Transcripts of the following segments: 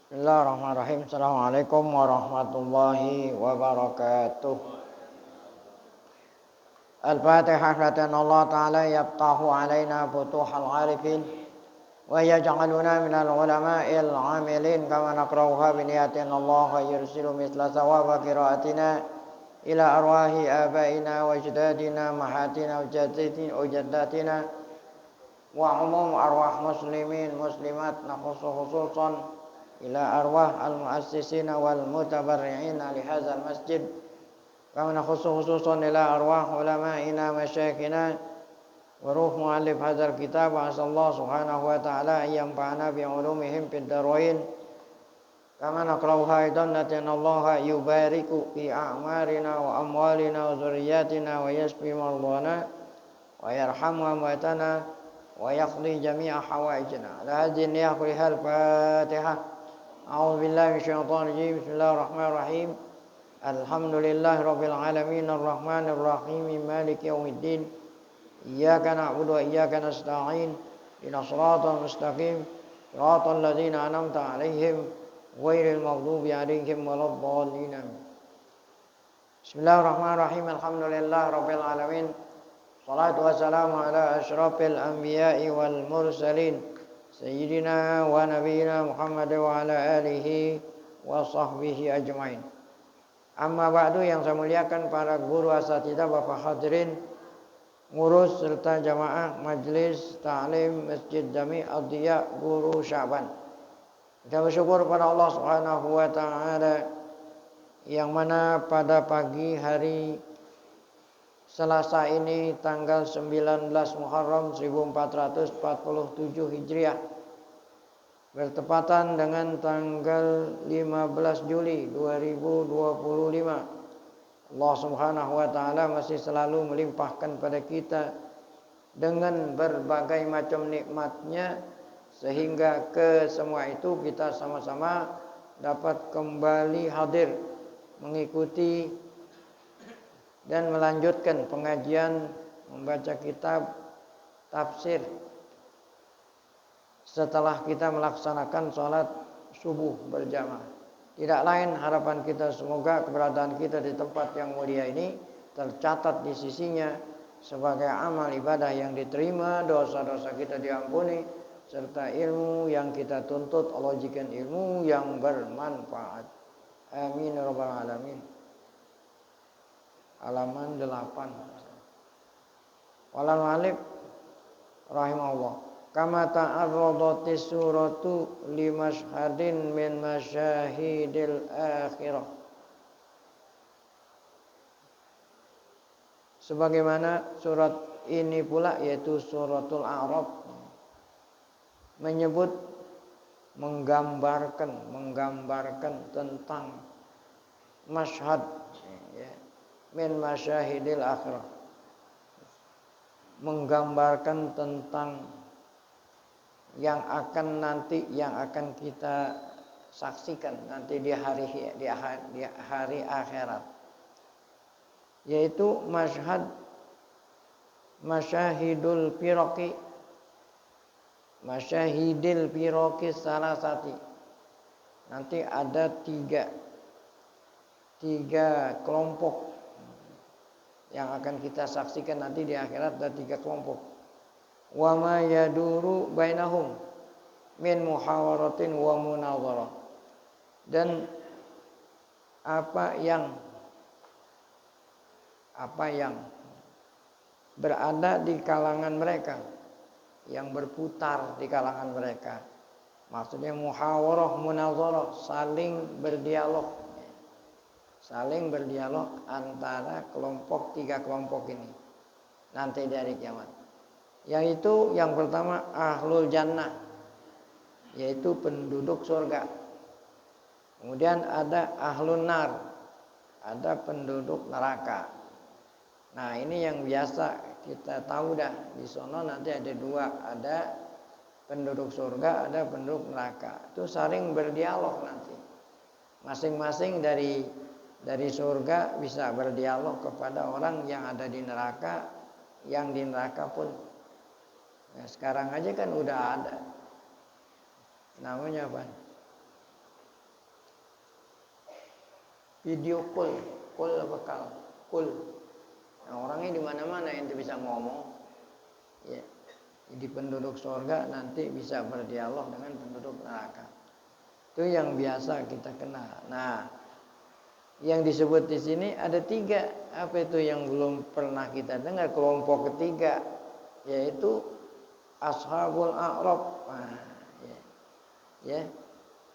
Bismillahirrahmanirrahim. Assalamualaikum warahmatullahi wabarakatuh. Al-Fatihah. Latan Allah Ta'ala yabtahu alaina futuhal arifin wa yaj'aluna minal ulama'il amilin kama naqra'uha biniyatin Allah yursilu misla sawaba qiraatina ila arwahi abaina wa ajdadina mahatina wa jaddatina wa umum arwah muslimin muslimat nakhusu khususan ila arwah al-muassisina wal mutabarri'ina li hadzal masjid kama nakhusu khususan ila arwah ulama'ina masyayikhina wa ruh muallif hadzal kitab wa asallahu subhanahu wa ta'ala yanfa'ana bi ulumihim fid darain kama naqra'uha aidan Allah yubariku fi a'marina wa amwalina wa dzurriyyatina wa yashfi mardana wa yarhamu amwatana wa yaqdi jami'a hawaijina ala hadhihi niyyah kulihal Fatihah. A'udzu billahi minasyaitonir rajim. Bismillahirrahmanirrahim. Alhamdulillahi rabbil alamin arrahmanir rahim maliki yaumiddin. Iyyaka na'budu wa iyyaka nasta'in. Ihdinas siratal mustaqim. Siratal ladzina an'amta 'alaihim ghairil maghdubi 'alaihim waladdallin. Bismillahirrahmanirrahim. Alhamdulillahi rabbil alamin. Shalatu wassalamu ala asyrafil anbiya'i wal mursalin. Sayyidina wa nabiyina Muhammad wa ala alihi wa sahbihi ajmain. Amma ba'du, yang saya muliakan para guru asatidzah, Bapak hadirin, ngurus serta jamaah Majelis Ta'lim Masjid Jami' Ad-Diya Guru Sya'ban. Kita bersyukur pada Allah Subhanahu wa taala yang mana pada pagi hari Selasa ini tanggal 19 Muharram 1447 Hijriah bertepatan dengan tanggal 15 Juli 2025. Allah Subhanahu wa taala masih selalu melimpahkan pada kita dengan berbagai macam nikmatnya sehingga ke semua itu kita sama-sama dapat kembali hadir mengikuti dan melanjutkan pengajian membaca kitab tafsir setelah kita melaksanakan sholat subuh berjamaah. Tidak lain harapan kita semoga keberadaan kita di tempat yang mulia ini tercatat di sisinya sebagai amal ibadah yang diterima, dosa-dosa kita diampuni, serta ilmu yang kita tuntut Allah jadikan ilmu yang bermanfaat. Amin ya rabbal alamin. Halaman 8. Walal mu'allif rahimahullah. Kama ta'arradatis suratu limashhadin min masyahidil akhirah. Sebagaimana surat ini pula, yaitu suratul A'raf, menyebut menggambarkan tentang masyhad, ya, min masyahidil akhirah, menggambarkan tentang yang akan kita saksikan nanti di hari akhirat, yaitu masyahidil firaqi salasati. Nanti ada tiga kelompok yang akan kita saksikan nanti di akhirat. Ada 3 kelompok. Wa ma yaduru bainahum min muhawaratin wa munadharah. Dan apa yang berada di kalangan mereka, yang berputar di kalangan mereka. Maksudnya muhawarah, munadharah, saling berdialog antara 3 kelompok ini nanti dari kiamat. Yaitu yang pertama ahlul jannah, yaitu penduduk surga. Kemudian ada ahlun nar, ada penduduk neraka. Nah, ini yang biasa kita tahu dah, di sono nanti ada 2, ada penduduk surga, ada penduduk neraka. Itu saling berdialog nanti. Masing-masing dari surga bisa berdialog kepada orang yang ada di neraka, yang di neraka pun. Nah, sekarang aja kan udah ada. Namanya apa? video call apa call. Nah, orangnya di mana-mana yang bisa ngomong. Ya. Jadi penduduk surga nanti bisa berdialog dengan penduduk neraka. Itu yang biasa kita kenal. Nah, yang disebut di sini ada 3. Apa itu yang belum pernah kita dengar? Kelompok ketiga, yaitu Ashabul A'raf. Nah, ya.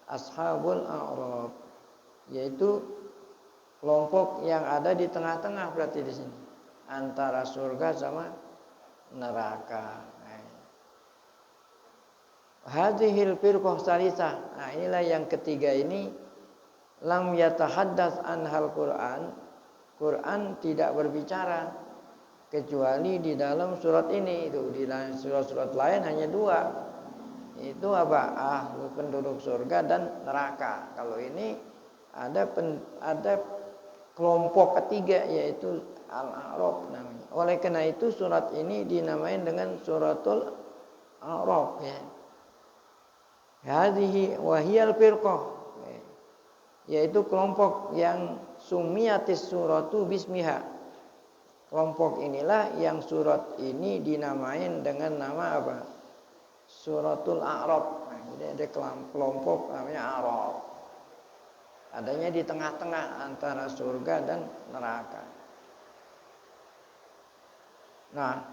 Ashabul A'raf, yaitu kelompok yang ada di tengah-tengah berarti di sini antara surga sama neraka. Hadhil firqah salisah. Nah, inilah yang ketiga ini lam yatahaddats anhal Quran. Quran tidak berbicara kecuali di dalam surat ini. Itu di dalam surat-surat lain hanya 2. Itu apa? Ahlu penduduk surga dan neraka. Kalau ini ada kelompok ketiga yaitu Al-A'raf namanya. Oleh karena itu surat ini dinamain dengan suratul A'raf ya. Hadhihi wahiyal firqah, yaitu kelompok yang sumiyatis suratu bismiha. Kelompok inilah yang surat ini dinamain dengan nama apa? Suratul A'raf. Nah, jadi ada kelompok namanya A'raf. Adanya di tengah-tengah antara surga dan neraka. Nah,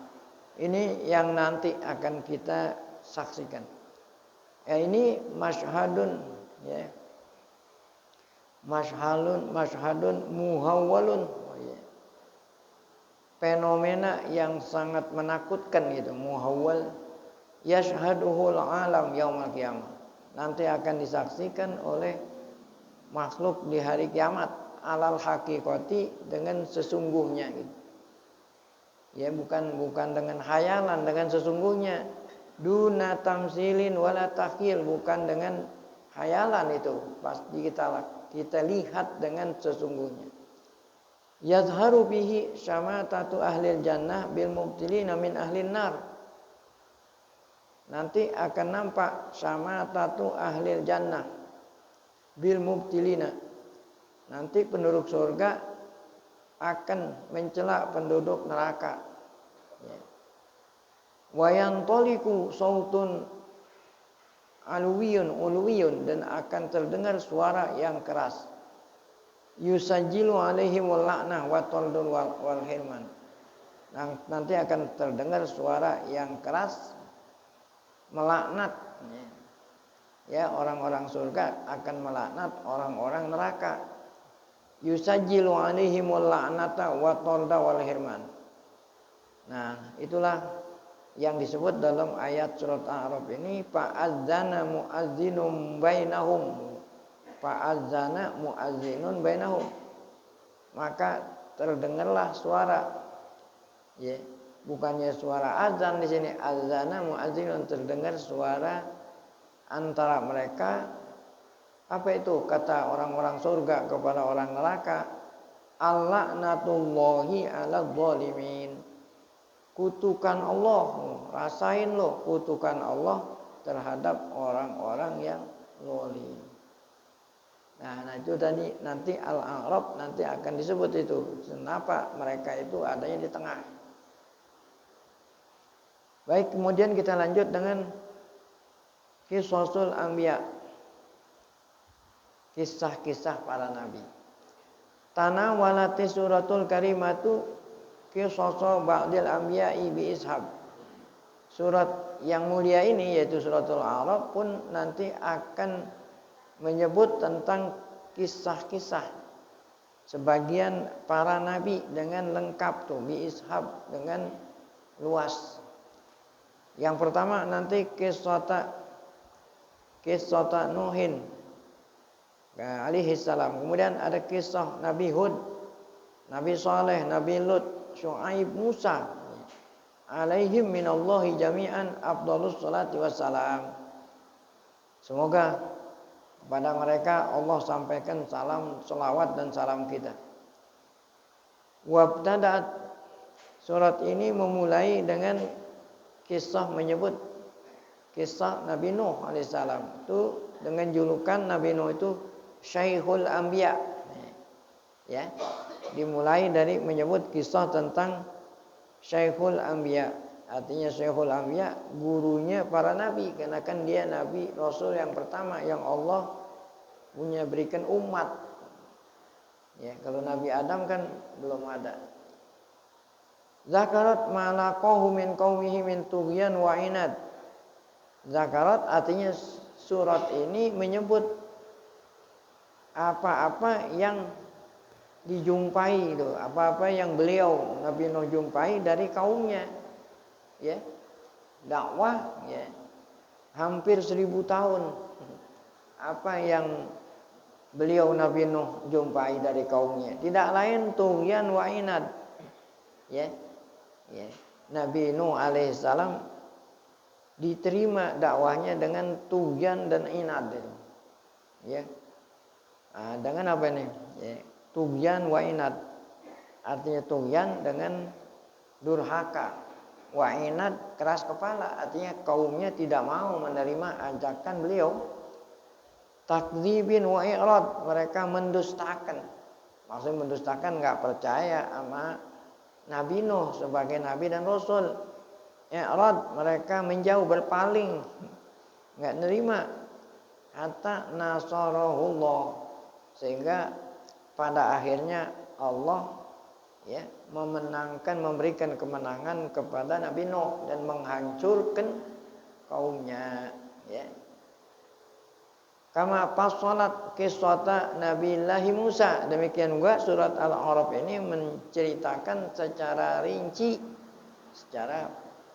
ini yang nanti akan kita saksikan. Ini masyhadun ya. Masyhadun muhawwalun. Fenomena yang sangat menakutkan gitu, muhawwal yashhaduhul alam yaumil qiyamah. Nanti akan disaksikan oleh makhluk di hari kiamat alal haqiqati dengan sesungguhnya gitu. Ya bukan dengan khayalan, dengan sesungguhnya. Duna tamsilin wala takhil, bukan dengan khayalan itu, pasti kita lihat dengan sesungguhnya. Yazharu bihi syamatatu ahlil jannah bil mubtilina min ahlin nar. Nanti akan nampak syamatatu ahlil jannah bil mubtilina. Nanti penduduk surga akan mencela penduduk neraka. Wayan toliku sautun uluwiyun dan akan terdengar suara yang keras. Yusajilu alaihimul la'nah wa taldun wal hirman. Nanti akan terdengar suara yang keras melaknat. Ya, orang-orang surga akan melaknat orang-orang neraka. Yusajilu alaihimul la'nata wa talda wal hirman. Nah, itulah yang disebut dalam ayat surat A'raf ini, fa'adzana mu'azzinun bainahum. Fa'adzana mu'azzinun bainahum. Maka terdengarlah suara. Ya, bukannya suara azan di sini, adzana mu'azzinun, terdengar suara antara mereka. Apa itu? Kata orang-orang surga kepada orang neraka, al-la'natullahi 'alal zalimin. Kutukan Allah, rasain loh kutukan Allah terhadap orang-orang yang zalim. Nah itu tadi nanti Al-A'raf nanti akan disebut itu. Kenapa mereka itu adanya di tengah. Baik, kemudian kita lanjut dengan Qisasul Anbiya. Kisah-kisah para nabi. Tanawalati suratul karimatu Qisasa ba'dil anbiya'i bi ishab. Surat yang mulia ini yaitu suratul A'raf pun nanti akan menyebut tentang kisah-kisah sebagian para nabi dengan lengkap tuh, bi ishab, dengan luas. Yang pertama nanti kisah Nuhin alaihi salam. Kemudian ada kisah Nabi Hud, Nabi Saleh, Nabi Lut, Syuaib, Musa alaihim minallahi jami'an afdhalus salati wassalam. Semoga kepada mereka Allah sampaikan salam, selawat dan salam kita. Wabtada'at, surat ini memulai dengan kisah menyebut kisah Nabi Nuh alaihissalam. Itu dengan julukan Nabi Nuh itu Syekhul Anbiya. Ya, dimulai dari menyebut kisah tentang Syekhul Anbiya. Artinya Syekhul Anbiya gurunya para nabi, karena kan dia nabi rasul yang pertama yang Allah punya berikan umat. Ya, kalau Nabi Adam kan belum ada. Zakarat malaqahu min qaumihi min tughyan wa inad. Zakarat artinya surat ini menyebut apa-apa yang dijumpai itu, apa-apa yang beliau Nabi Nuh jumpai dari kaumnya. Ya. Dakwah ya. Hampir 1000 tahun. Apa yang beliau Nabi Nuh jumpai dari kaumnya? Tidak lain tughyan wa inad. Ya. Ya. Nabi Nuh alaihissalam diterima dakwahnya dengan tughyan dan inad. Ya. Dengan apa nih? Ya. Tughyan wa inad. Artinya tughyan dengan durhaka. Wa inad keras kepala. Artinya kaumnya tidak mau menerima ajakan beliau. Takdzibin wa i'rad. Mereka mendustakan. Maksudnya mendustakan, enggak percaya sama Nabi Nuh sebagai nabi dan rasul. I'rad, mereka menjauh, berpaling, enggak nerima. Hatta nasarahullah, sehingga pada akhirnya Allah ya memberikan kemenangan kepada Nabi Nuh dan menghancurkan kaumnya. Ya. Kama fassalat qissata Nabillahi Musa. Demikian juga surat Al-A'raf ini menceritakan secara rinci, secara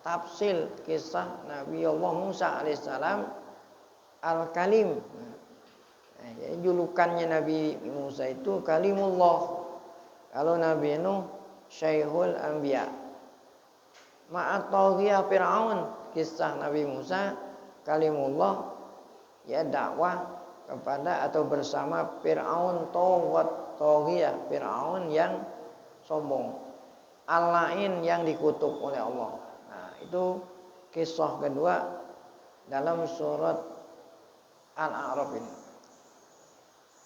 tafsil kisah Nabi Allah Musa alaihissalam Al-Kalim. Jadi julukannya Nabi Musa itu Kalimullah. Kalau Nabi Nuh Syekhul Anbiya. Ma'at Taghiyah Fir'aun, kisah Nabi Musa Kalimullah, ya dakwah kepada atau bersama Fir'aun Taghiyah, Fir'aun yang sombong, Al-La'in yang dikutuk oleh Allah. Nah, itu kisah kedua dalam surat Al-A'raf ini.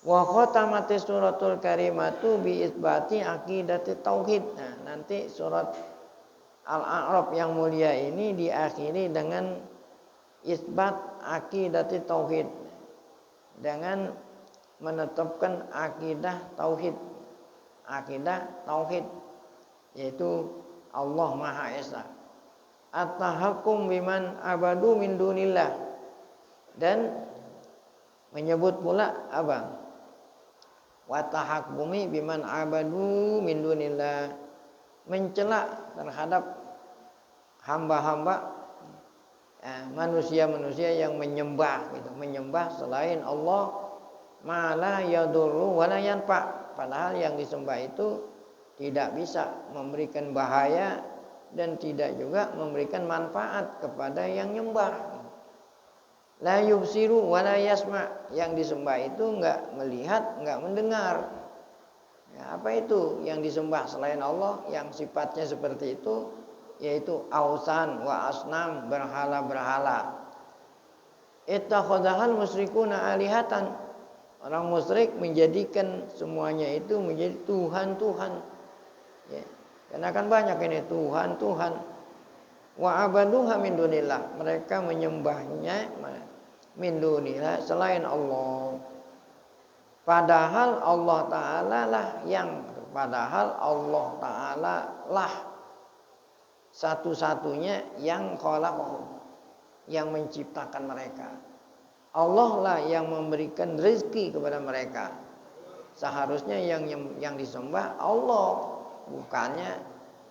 Wa khatamati suratul karimatu bi isbati aqidati tauhid. Nah, nanti surat Al-A'raf yang mulia ini diakhiri dengan isbat aqidati tauhid, dengan menetapkan akidah tauhid. Akidah tauhid yaitu Allah Maha Esa. At-tahakkum biman abadu min dunillah, dan menyebut pula apa? Wa tahakkumi biman abadu min dunillah, mencela terhadap hamba-hamba manusia-manusia yang menyembah gitu, menyembah selain Allah, ma la yadurru wa la yanfa, padahal yang disembah itu tidak bisa memberikan bahaya dan tidak juga memberikan manfaat kepada yang nyembah. La yubsiru wa la yasma, yang disembah itu enggak melihat, enggak mendengar. Ya, apa itu yang disembah selain Allah yang sifatnya seperti itu? Yaitu ausan wa asnam, berhala-berhala. Ittakhadhal musyrikuna alihatan, orang musyrik menjadikan semuanya itu menjadi tuhan-tuhan. Ya, karena kan banyak ini tuhan-tuhan. Wa abaduha min dunillah, mereka menyembahnya min dunillah, selain Allah. Padahal Allah Ta'ala lah satu-satunya yang khalaqahum, yang menciptakan mereka. Allah lah yang memberikan rezeki kepada mereka. Seharusnya yang disembah Allah, bukannya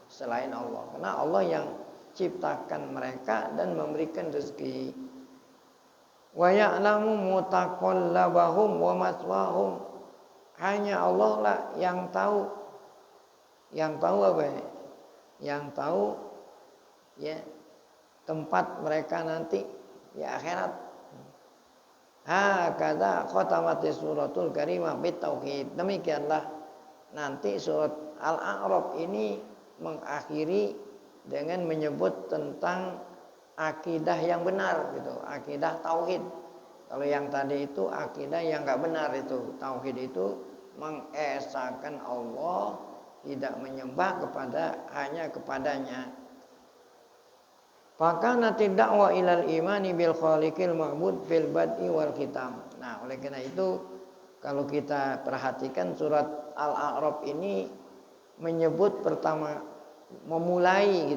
selain Allah. Karena Allah yang ciptakan mereka dan memberikan rezeki. Wa ya'lamu mutaqallabahum wa maswahum, hanya Allah lah yang tahu apa ya? Yang tahu ya tempat mereka nanti di akhirat. Hakadha khatamati suratul karimah bitauhid. Demikianlah nanti surat Al-A'raf ini mengakhiri dengan menyebut tentang akidah yang benar gitu, akidah tauhid. Kalau yang tadi itu akidah yang enggak benar itu, tauhid itu mengesakan Allah, tidak menyembah hanya kepadanya. Fakana da'wa ilal imani bil khaliqil ma'bud fil bad'i wal khitam. Nah, oleh karena itu kalau kita perhatikan surat Al-A'raf ini menyebut pertama memulai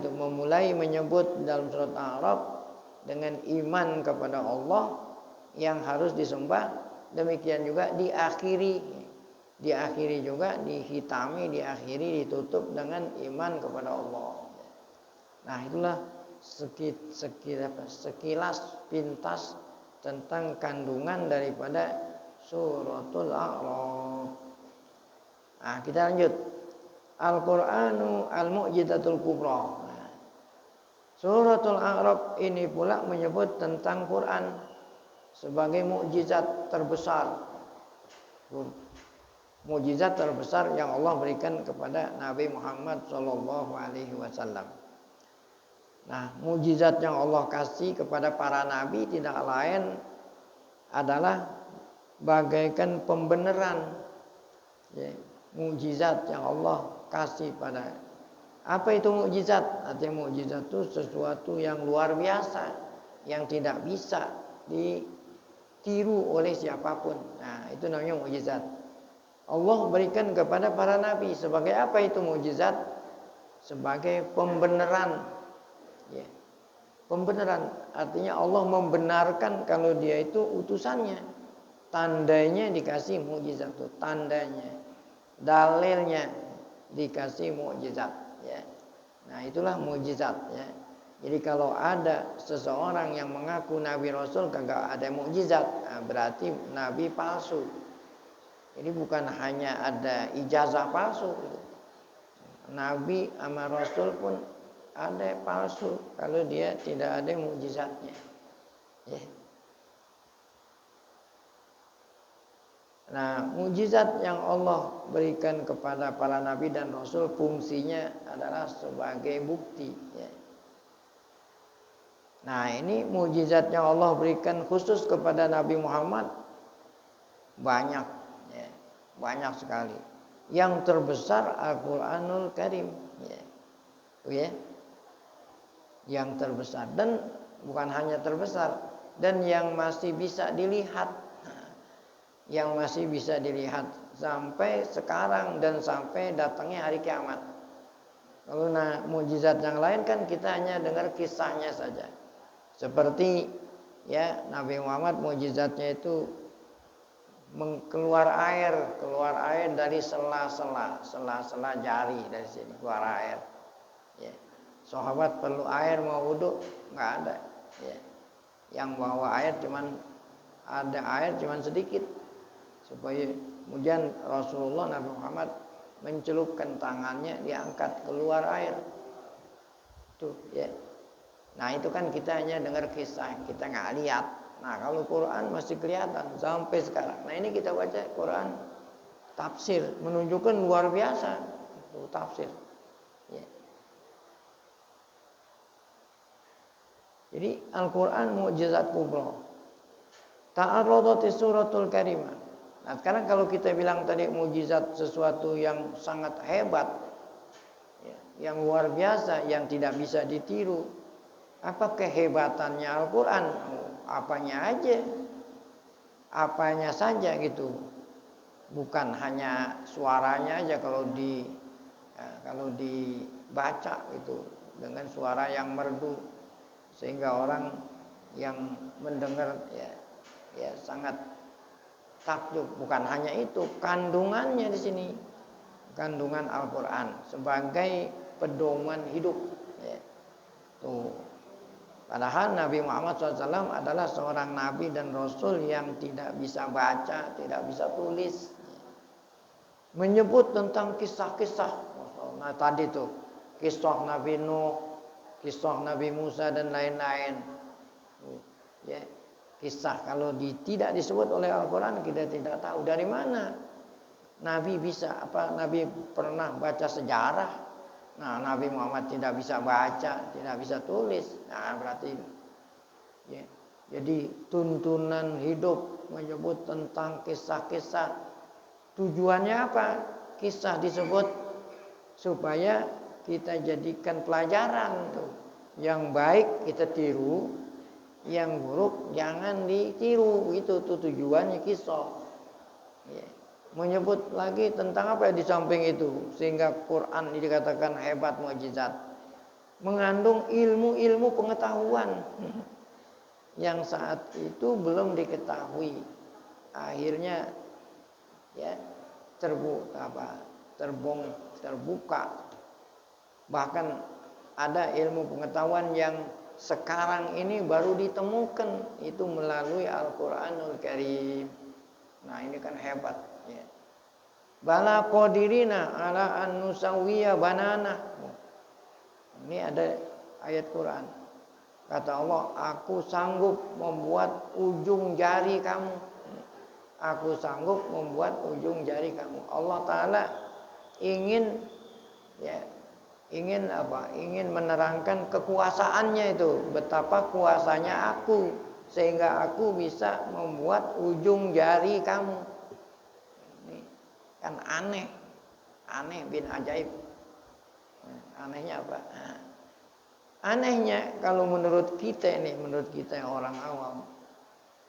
menyebut dalam surat Al-A'raf dengan iman kepada Allah yang harus disembah. Demikian juga diakhiri juga, diakhiri ditutup dengan iman kepada Allah. Nah, itulah sekilas pintas tentang kandungan daripada suratul A'raf. Nah, kita lanjut. Al-Qur'anu al-mu'jizatul kubra. Nah, suratul A'raf ini pula menyebut tentang Quran sebagai mukjizat terbesar. Mukjizat terbesar yang Allah berikan kepada Nabi Muhammad SAW. Nah, mukjizat yang Allah kasih kepada para nabi tidak lain adalah bagaikan pembenaran. Ya, mukjizat yang Allah kasih pada. Apa itu mukjizat? Artinya mukjizat itu sesuatu yang luar biasa, yang tidak bisa ditiru oleh siapapun. Nah, itu namanya mukjizat. Allah berikan kepada para nabi sebagai apa itu mukjizat? Sebagai pembenaran. Ya. Pembenaran artinya Allah membenarkan kalau dia itu utusannya. Tandanya dikasih mukjizat itu, tandanya, dalilnya dikasih mukjizat. Ya. Nah, itulah mukjizat. Ya. Jadi kalau ada seseorang yang mengaku nabi rasul kagak ada mukjizat, nah berarti nabi palsu. Jadi bukan hanya ada ijazah palsu. Nabi sama rasul pun ada palsu kalau dia tidak ada mukjizatnya. Ya. Nah, mukjizat yang Allah berikan kepada para nabi dan rasul fungsinya adalah sebagai bukti. Ya. Nah, ini mukjizat yang Allah berikan khusus kepada Nabi Muhammad banyak, ya. Banyak sekali. Yang terbesar Al-Qur'anul Karim. Ya. Ya. Yang terbesar dan bukan hanya terbesar dan yang masih bisa dilihat, yang masih bisa dilihat sampai sekarang dan sampai datangnya hari kiamat. Kalau mukjizat yang lain kan kita hanya dengar kisahnya saja. Seperti ya Nabi Muhammad mukjizatnya itu keluar air dari sela-sela jari dari sini keluar air. Ya. Sahabat perlu air mau wudhu nggak ada. Ya. Yang bawa air ada air cuman sedikit supaya kemudian Rasulullah Nabi Muhammad mencelupkan tangannya diangkat keluar air. Tuh ya. Nah itu kan kita hanya dengar kisah, kita nggak lihat. Nah kalau Quran masih kelihatan sampai sekarang. Nah ini kita baca Quran tafsir menunjukkan luar biasa. Itu tafsir. Ya. Jadi Al-Quran mukjizat kubra. Ta'arradati suratul karimah. Nah sekarang kalau kita bilang tadi mukjizat sesuatu yang sangat hebat, ya, yang luar biasa, yang tidak bisa ditiru. Apa kehebatannya Al-Quran? Apanya aja, apanya saja gitu. Bukan hanya suaranya aja kalau dibaca itu dengan suara yang merdu sehingga orang yang mendengar ya sangat takjub. Bukan hanya itu, kandungannya di sini, kandungan Al-Quran sebagai pedoman hidup. Ya. Tuh. Padahal Nabi Muhammad SAW adalah seorang nabi dan rasul yang tidak bisa baca, tidak bisa tulis. Menyebut tentang kisah-kisah. Nah tadi tuh kisah Nabi Nuh, kisah Nabi Musa dan lain-lain. Ya, kisah kalau tidak disebut oleh Al-Quran kita tidak tahu dari mana Nabi bisa Nabi pernah baca sejarah. Nah Nabi Muhammad tidak bisa baca, tidak bisa tulis. Nah berarti ya, jadi tuntunan hidup menyebut tentang kisah-kisah Tujuannya apa? Kisah disebut supaya kita jadikan pelajaran tuh. Yang baik kita tiru, yang buruk jangan ditiru. Itu tuh tujuannya kisah. Ya. Menyebut lagi tentang apa di samping itu, sehingga Quran dikatakan hebat, mukjizat. Mengandung ilmu-ilmu pengetahuan yang saat itu belum diketahui. Akhirnya ya terbuka. Bahkan ada ilmu pengetahuan yang sekarang ini baru ditemukan, itu melalui Al-Qur'anul Karim. Nah, ini kan hebat ya. Bala qadirina ala an nusawwiya banana. Ini ada ayat Quran. Kata Allah, aku sanggup membuat ujung jari kamu. Aku sanggup membuat ujung jari kamu. Allah Ta'ala ingin menerangkan kekuasaannya itu. Betapa kuasanya aku. Sehingga aku bisa membuat ujung jari kamu. Ini kan aneh. Aneh bin ajaib. Anehnya apa? Anehnya kalau menurut kita orang awam,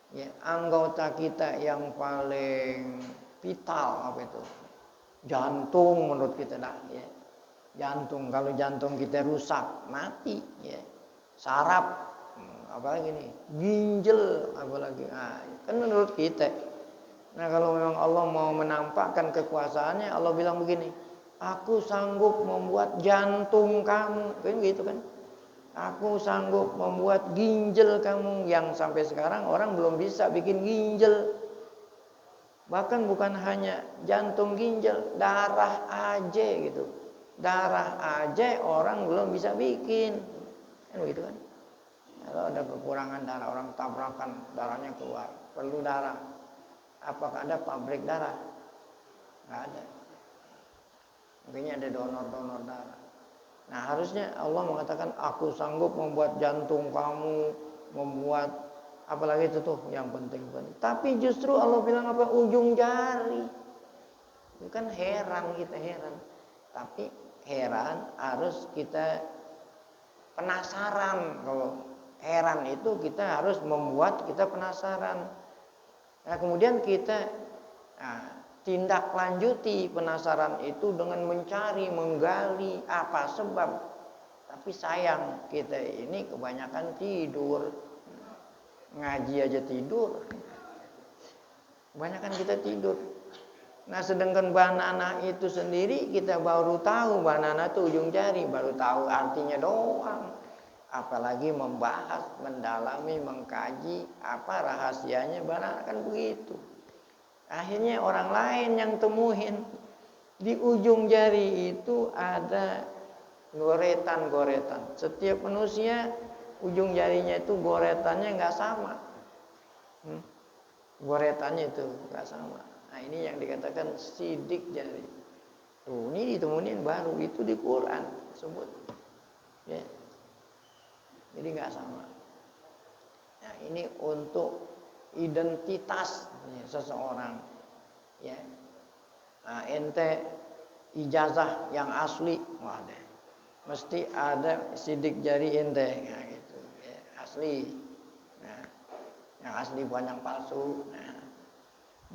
ya, anggota kita yang paling vital apa itu? Jantung menurut kita dah, ya. Jantung, kalau jantung kita rusak, mati, ya. Saraf, apalagi nih, ginjal, apalagi, kan menurut kita. Nah, kalau memang Allah mau menampakkan kekuasaannya, Allah bilang begini, aku sanggup membuat jantung kamu, kan gitu kan? Aku sanggup membuat ginjal kamu, yang sampai sekarang orang belum bisa bikin ginjal. Bahkan bukan hanya jantung, ginjal, darah aja gitu. Darah aja orang belum bisa bikin. Kan begitu kan? Kalau ada kekurangan darah, orang tabrakan, darahnya keluar, perlu darah. Apakah ada pabrik darah? Nggak ada. Mungkin ada donor-donor darah. Nah, harusnya Allah mengatakan aku sanggup membuat jantung kamu, membuat apalagi itu tuh yang penting. Tapi justru Allah bilang apa? Ujung jari. Itu kan heran, kita heran. Tapi heran harus kita penasaran. Kalau heran itu kita harus membuat kita penasaran. Nah, kemudian kita tindak lanjuti penasaran itu dengan mencari, menggali apa sebab. Tapi sayang kita ini kebanyakan tidur. Ngaji aja tidur. Kebanyakan kita tidur. Nah, sedangkan banana itu sendiri kita baru tahu banana itu ujung jari, baru tahu artinya doang. Apalagi membahas, mendalami, mengkaji apa rahasianya banana, kan begitu. Akhirnya orang lain yang temuin di ujung jari itu ada goretan-goretan. Setiap manusia ujung jarinya itu goretannya nggak sama. Goretannya itu nggak sama. Nah, ini yang dikatakan sidik jari. Tuh, ini ditemuin baru, itu di Quran sebut. Ya. Jadi nggak sama. Nah, ini untuk identitas seseorang, ya. Nah, ente ijazah yang asli, ada, mesti ada sidik jari ente, nah, gitu, ya, asli. Nah, yang asli bukan yang palsu. Nah,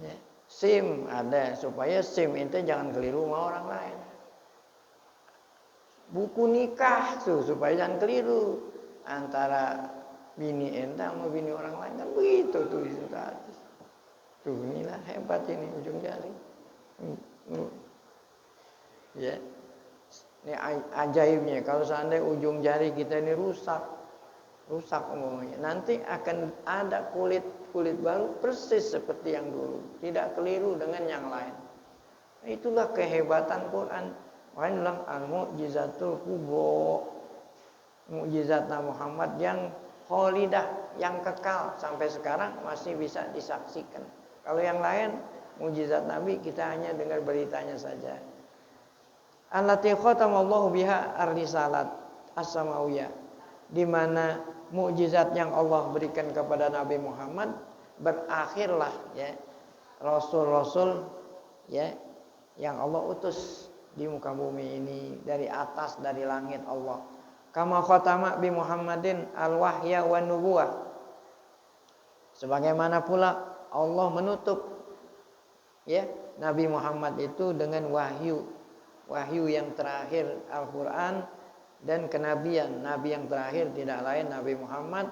ya. SIM ada, supaya SIM ente jangan keliru sama orang lain. Buku nikah tuh supaya jangan keliru antara bini ente sama bini orang lain, kan begitu tuh itu tadi. Tuh, inilah hebat ini ujung jari. Ya. Ini ajaibnya, kalau seandainya ujung jari kita ini rusak umumnya, nanti akan ada kulit baru persis seperti yang dulu, tidak keliru dengan yang lain. Itulah kehebatan Quran. Makanya bilang al-mu'jizatul kubra, mukjizat Muhammad yang kholidah, yang kekal sampai sekarang masih bisa disaksikan. Kalau yang lain mukjizat Nabi kita hanya dengar beritanya saja. Allati khatamallahu biha ar-risalat as-samawiyah, di mana mukjizat yang Allah berikan kepada Nabi Muhammad berakhirlah, ya, rasul-rasul ya, yang Allah utus di muka bumi ini dari atas, dari langit Allah. Kama khatama bi Muhammadin al-wahya wan nubuwah. Sebagaimana pula Allah menutup ya Nabi Muhammad itu dengan wahyu yang terakhir Al-Qur'an dan kenabian. Nabi yang terakhir tidak lain Nabi Muhammad,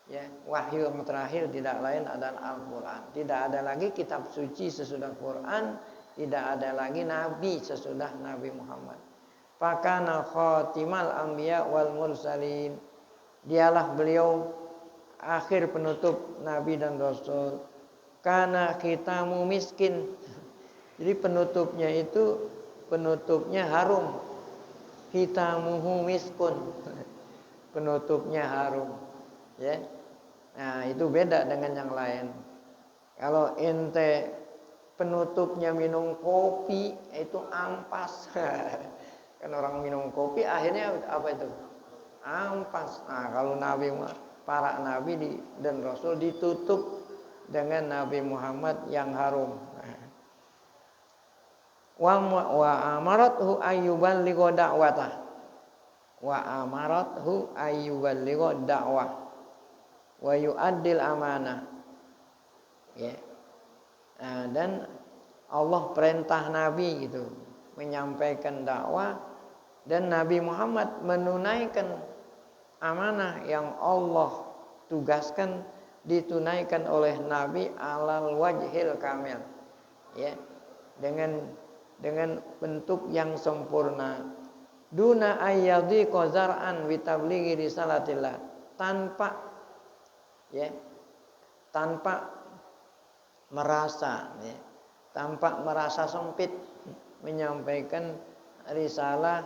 ya, wahyu yang terakhir tidak lain adalah Al-Qur'an. Tidak ada lagi kitab suci sesudah Quran, tidak ada lagi nabi sesudah Nabi Muhammad. Fakana khatimal anbiya wal mursalin. Dialah beliau akhir penutup nabi dan rasul. Kana khitamu miskin. Jadi penutupnya harum. Khitamuhu miskun. Penutupnya harum. Ya. Nah, itu beda dengan yang lain. Kalau ente penutupnya minum kopi, itu ampas. Kan orang minum kopi akhirnya apa itu? Ampas. Nah, kalau para nabi dan rasul ditutup dengan Nabi Muhammad yang harum. Wa amarathu ayyuballigha da'watah. Wa amarathu ayyuballigha da'wah. Wa yu'addil amanah. Ya. Nah, dan Allah perintah Nabi gitu, menyampaikan dakwah, dan Nabi Muhammad menunaikan amanah yang Allah tugaskan ditunaikan oleh Nabi alal wajhil kamil, ya, dengan bentuk yang sempurna. Duna ayyadhi qazar'an bi tablighi risalatillah, tanpa merasa sempit menyampaikan risalah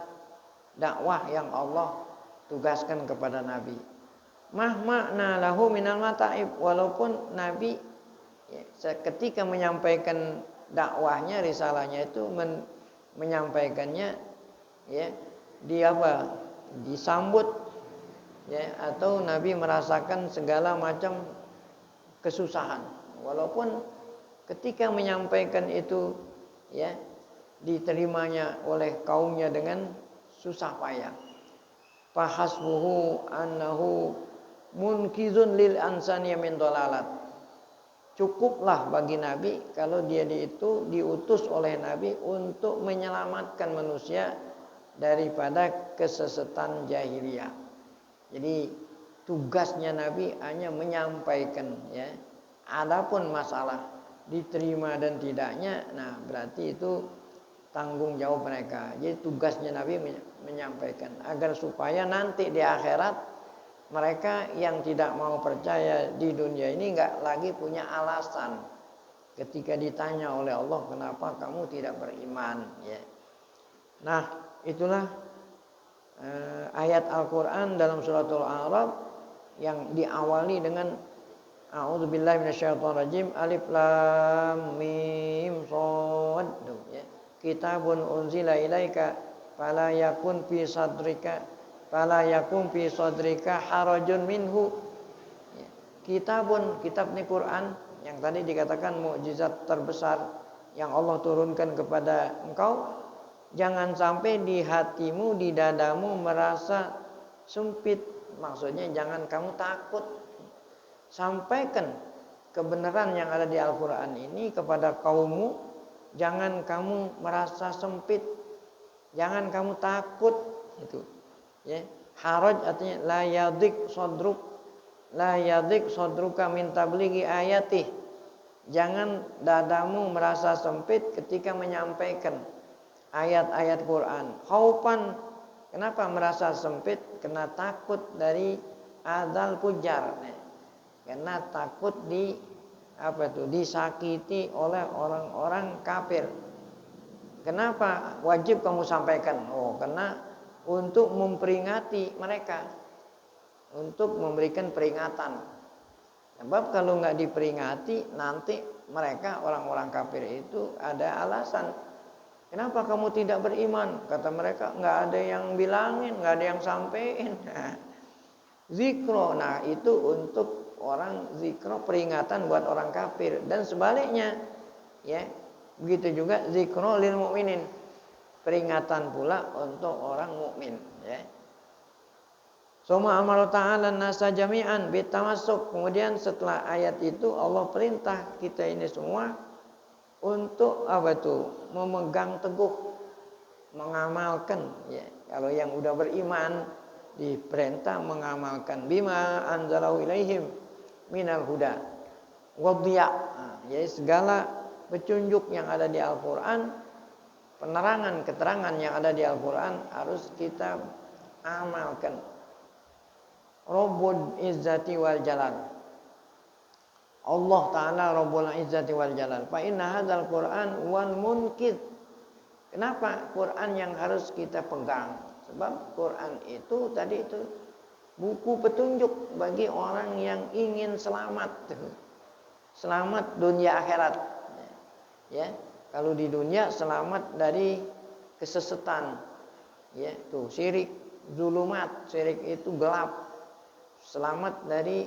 dakwah yang Allah tugaskan kepada Nabi. Mahma'na lahu minal mata'ib, walaupun Nabi ketika menyampaikan dakwahnya, risalahnya itu menyampaikannya ya disambut ya, atau Nabi merasakan segala macam kesusahan, walaupun ketika menyampaikan itu ya diterimanya oleh kaumnya dengan susah payah. Fahasbuhu annahu munkizun lil ansani min dalalat. Cukuplah bagi Nabi kalau dia itu diutus oleh Nabi untuk menyelamatkan manusia daripada kesesatan jahiliyah. Jadi tugasnya Nabi hanya menyampaikan ya. Adapun masalah diterima dan tidaknya, nah berarti itu tanggung jawab mereka. Jadi tugasnya Nabi menyampaikan agar supaya nanti di akhirat mereka yang tidak mau percaya di dunia ini nggak lagi punya alasan ketika ditanya oleh Allah, kenapa kamu tidak beriman ya. Nah, itulah ayat Al-Qur'an dalam suratul A'raf yang diawali dengan a'udzubillahi minasyaitonirrajim, alif lam mim shad ya. Kitabun unzila ilaika fala yakun fi sadrika harajun minhu. Kitab ini Quran yang tadi dikatakan mukjizat terbesar yang Allah turunkan kepada engkau. Jangan sampai di hatimu, di dadamu merasa sempit. Maksudnya jangan kamu takut. Sampaikan kebenaran yang ada di Al-Quran ini kepada kaummu. Jangan kamu merasa sempit. Jangan kamu takut. Itu. Ya, haraj artinya la yadik sadruka min tablighi ayati. Jangan dadamu merasa sempit ketika menyampaikan ayat-ayat Quran. Khaufan, kenapa merasa sempit? Karena takut dari adzal fujar. Karena takut disakiti oleh orang-orang kafir. Kenapa wajib kamu sampaikan? Karena untuk memperingati mereka, untuk memberikan peringatan. Sebab kalau nggak diperingati, nanti mereka orang-orang kafir itu ada alasan. Kenapa kamu tidak beriman? Kata mereka, nggak ada yang bilangin, nggak ada yang sampein. Zikro, nah itu untuk orang zikro, peringatan buat orang kafir. Dan sebaliknya, ya, Begitu juga zikra lil mukminin. Peringatan pula untuk orang mukmin, ya. Suma amara ta'ala nasa jami'an bitamassuk. Kemudian setelah ayat itu Allah perintah kita ini semua untuk apa tuh? Memegang teguh, mengamalkan, ya. Kalau yang udah beriman diperintah mengamalkan bima anzalahu ilaihim minal huda wadhiya. Nah, jadi segala petunjuk yang ada di Al-Qur'an, penerangan, keterangan yang ada di Al-Qur'an harus kita amalkan. Rabbul Izzati wal Jalal. Allah Ta'ala Rabbul Izzati wal Jalal. Fa inna hadzal Qur'an wal munkid. Kenapa Quran yang harus kita pegang? Sebab Quran itu tadi itu buku petunjuk bagi orang yang ingin selamat. Selamat dunia akhirat. Ya. Kalau di dunia selamat dari kesesatan. Ya, tuh syirik, zulumat, syirik itu gelap. Selamat dari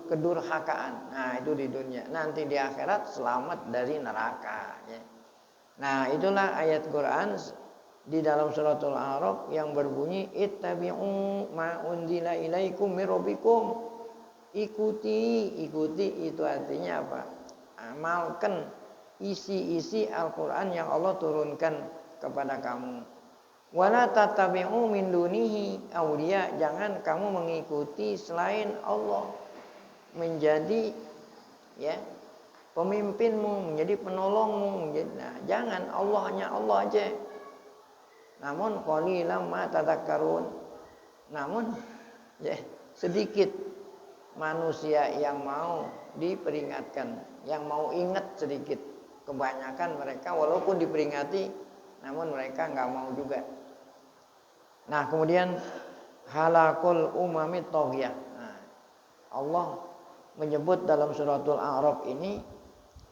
kedurhakaan. Nah, itu di dunia. Nanti di akhirat selamat dari neraka, ya. Nah, itulah ayat Quran di dalam suratul A'raf yang berbunyi ittabi'u ma unzila ilaikum mir rabbikum. Ikuti itu artinya apa? Amalkan isi-isi Al-Qur'an yang Allah turunkan kepada kamu. Wala tattabi'u min dunihi awliya, jangan kamu mengikuti selain Allah menjadi, ya, pemimpinmu, menjadi penolongmu, menjadi, nah, jangan, Allah hanya Allah aja. Namun qalilan ma tadhakkarun. Namun, ya, sedikit manusia yang mau diperingatkan, yang mau ingat sedikit. Kebanyakan mereka walaupun diperingati, namun mereka nggak mau juga. Nah, kemudian halakul umami toghiyah. Nah, Allah menyebut dalam suratul A'raf ini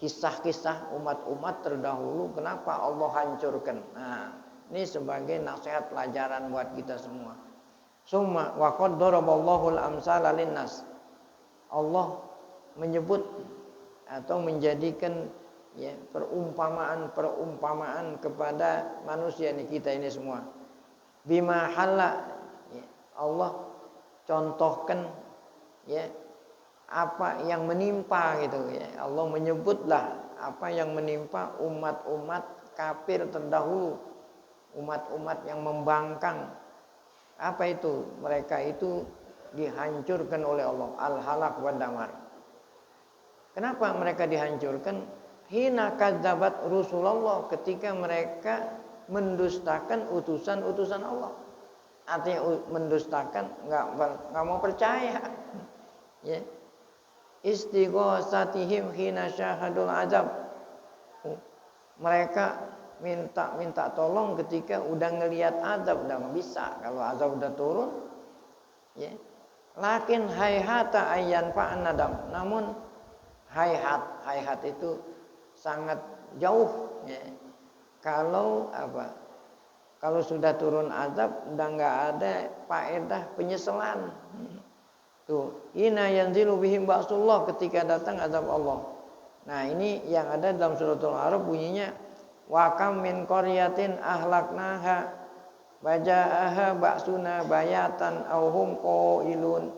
kisah-kisah umat-umat terdahulu kenapa Allah hancurkan. Nah, ini sebagai nasihat pelajaran buat kita semua. Summa wa qad daraballahu al-amsala linnas. Allah menyebut atau menjadikan, ya, perumpamaan kepada manusia ini, kita ini semua. Bima halla, ya, Allah contohkan, ya, apa yang menimpa gitu, ya. Allah menyebutlah apa yang menimpa umat-umat kafir terdahulu, umat-umat yang membangkang. Apa itu? Mereka itu dihancurkan oleh Allah, al-halak wa damar. Kenapa mereka dihancurkan? Hina kadzabat Rasulullah, ketika mereka mendustakan utusan-utusan Allah. Artinya mendustakan, nggak mau percaya, ya. Istighosatihim hina syahadul azab. Mereka minta tolong ketika udah ngelihat azab, udah nggak bisa. Kalau azab udah turun, ya. Lakin hayhata ayyan fa'an nadam. Namun hayhat itu sangat jauh, ya. Kalau apa? Kalau sudah turun azab, udah nggak ada faedah penyesalan. Tuh, ina yanzilu bihim ba'sullah, ketika datang azab Allah. Nah, ini yang ada dalam suratul A'raf bunyinya wa kam min qaryatin ahlaknaha baja'aha ba'suna bayatan aw hum qailun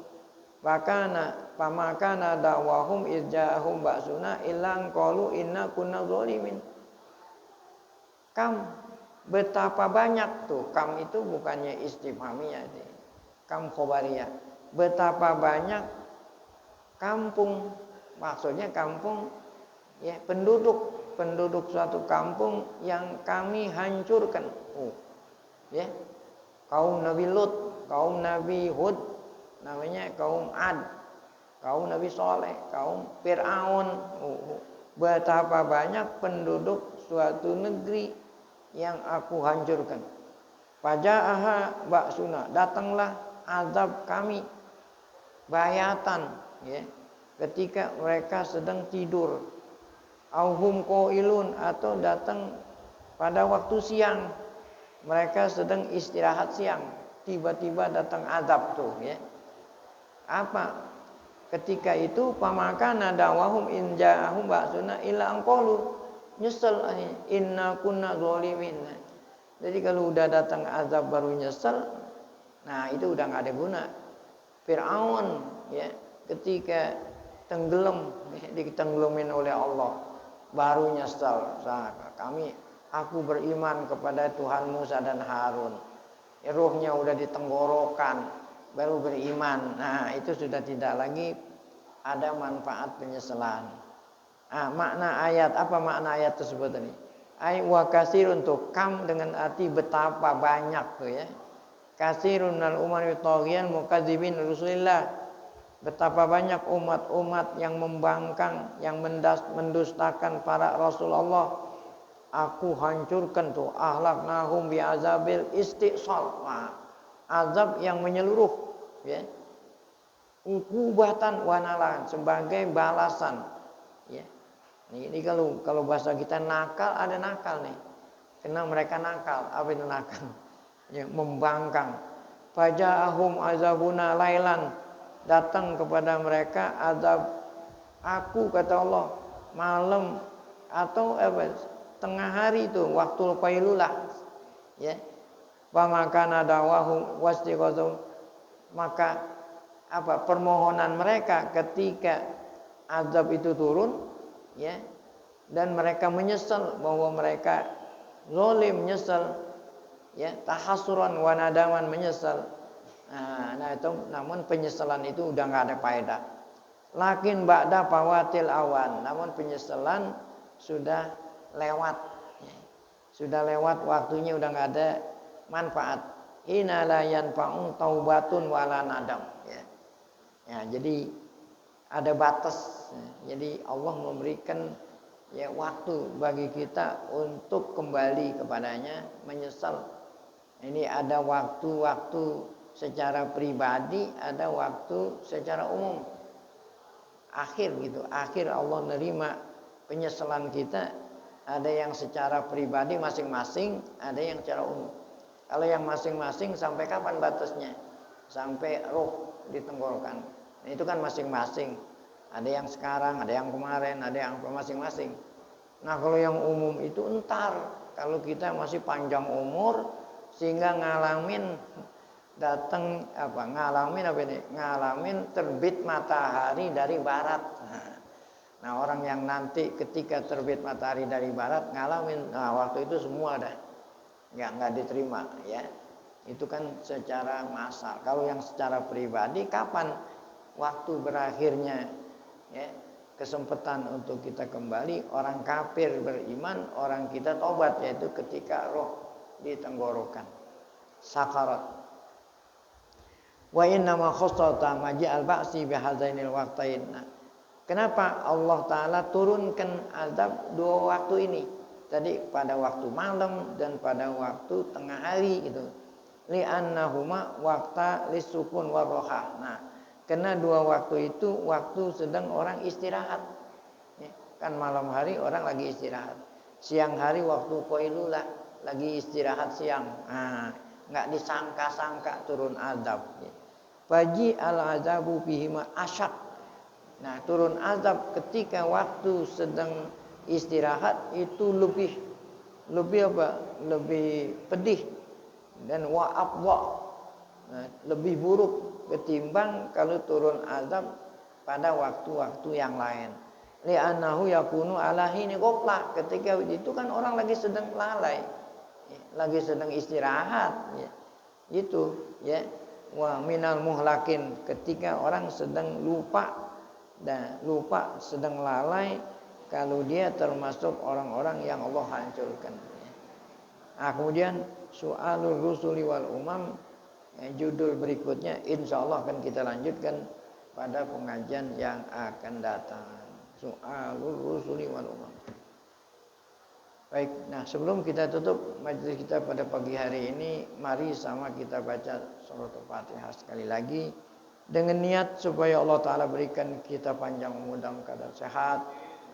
bakana pamakana da'wahum izja'ahum ba'suna illan qalu inna kunna zalimin. Kam, betapa banyak, tuh kam itu bukannya istifhamiyah, kam khobariyah. Betapa banyak kampung, maksudnya kampung, ya, penduduk suatu kampung yang kami hancurkan. Ya, kaum Nabi Lut, kaum Nabi Hud, namanya kaum Ad, kaum Nabi Soleh, kaum Fir'aun. Betapa banyak penduduk suatu negeri yang aku hancurkan. Faja'aha ba'suna, datanglah azab kami bayatan, ya, ketika mereka sedang tidur. Auhum qailun, atau datang pada waktu siang, mereka sedang istirahat siang, tiba-tiba datang azab tuh, ya. Apa? Ketika itu pamakana da'wahum in ja'ahum ba'suna illa anqalu, nyesel, inna kunna zalimin. Jadi kalau udah datang azab baru nyesel, nah itu udah nggak ada guna. Fir'aun ya ketika tenggelam, ditenggelamin oleh Allah, baru nyesel. Aku beriman kepada Tuhan Musa dan Harun. Ya, ruhnya udah ditenggorokan, baru beriman. Nah itu sudah tidak lagi ada manfaat penyesalan. Makna ayat, apa makna ayat tersebut tadi? Wa kasirun tuh kam dengan arti betapa banyak tuh ya. Kasirun al umar yutaghiyan mukadzibin Rasulillah. Betapa banyak umat-umat yang membangkang, yang mendustakan para Rasulullah. Aku hancurkan tuh ahlaknahum bi azabil istisal. Azab yang menyeluruh ya. Ukubatan wanalan sebagai balasan ya. Ini kalau bahasa kita nakal, ada nakal nih. Karena mereka nakal, apa itu nakal? Ya, membangkang. Faja'ahum azabuna lailan, datang kepada mereka azab aku, kata Allah, malam atau tengah hari itu waktu qailulah ya. Wa makana da'wahum wastighazum, maka permohonan mereka ketika azab itu turun ya, dan mereka menyesal bahwa mereka zalim, menyesal ya, tahasuran wa nadaman, menyesal. Nah itu, namun penyesalan itu udah nggak ada faedah. Lakin ba'da fawatil awan, namun penyesalan sudah lewat ya. Sudah lewat waktunya, udah nggak ada manfaat. Hina la yanfa'u taubatun wala nadam ya. Ya, jadi ada batas. Jadi Allah memberikan ya waktu bagi kita untuk kembali kepadanya, menyesal. Ini ada waktu-waktu secara pribadi, ada waktu secara umum. Akhir gitu, akhir Allah nerima penyesalan kita. Ada yang secara pribadi masing-masing, ada yang secara umum. Kalau yang masing-masing sampai kapan batasnya? Sampai roh ditenggorokan. Nah, itu kan masing-masing. Ada yang sekarang, ada yang kemarin, ada yang masing-masing. Nah kalau yang umum itu entar, kalau kita masih panjang umur sehingga ngalamin ngalamin terbit matahari dari barat. Nah orang yang nanti ketika terbit matahari dari barat ngalamin, nah waktu itu semua dah nggak diterima ya. Itu kan secara massal. Kalau yang secara pribadi, kapan waktu berakhirnya ya, kesempatan untuk kita kembali? Orang kafir beriman, orang kita tobat, yaitu ketika roh ditenggorokan, sakarat. Wa inna ma khassata maj'al ba'si bihazainil waqtain. Kenapa Allah Ta'ala turunkan azab dua waktu ini? Tadi pada waktu malam dan pada waktu tengah hari gitu. Li'annahuma waqta lisukun warroha. Nah, karena dua waktu itu waktu sedang orang istirahat ya, kan malam hari orang lagi istirahat, siang hari waktu qailulah lagi istirahat siang. Nah, nggak disangka-sangka turun azab ya. Faji al-azabu bihima asyak. Nah turun azab ketika waktu sedang istirahat itu lebih pedih dan lebih buruk ketimbang kalau turun azab pada waktu-waktu yang lain. Li'annahu yakunu ala hini ghaflah, ketika itu kan orang lagi sedang lalai, lagi sedang istirahat ya. Itu ya. Wa minal muhlakin, ketika orang sedang lupa sedang lalai, kalau dia termasuk orang-orang yang Allah hancurkan. Nah, kemudian Su'alur Rusuli wal Umam, judul berikutnya insyaallah akan kita lanjutkan pada pengajian yang akan datang. Su'alur Rusuli wal Umam. Baik, nah sebelum kita tutup majelis kita pada pagi hari ini, mari sama kita baca surah Al-Fatihah sekali lagi dengan niat supaya Allah Ta'ala berikan kita panjang umur dalam keadaan sehat,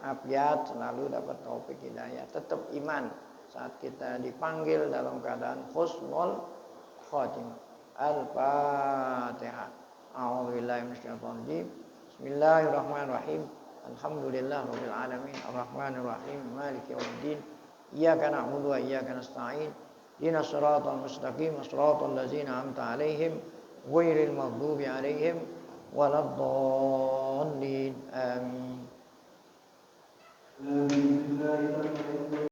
afiat, selalu dapat taufik hidayah, tetap iman saat kita dipanggil dalam keadaan husnul khotimah. Al-Fatihah. A'udzubillahi minasyaitonir rajim. Bismillahirrahmanirrahim. Alhamdulillah rabbil alamin arrahmanir rahim maliki yaumiddin iyyaka na'budu wa iyyaka nasta'in ihdinas siratal mustaqim siratal ladzina an'amta 'alaihim ghairil maghdubi 'alaihim waladdallin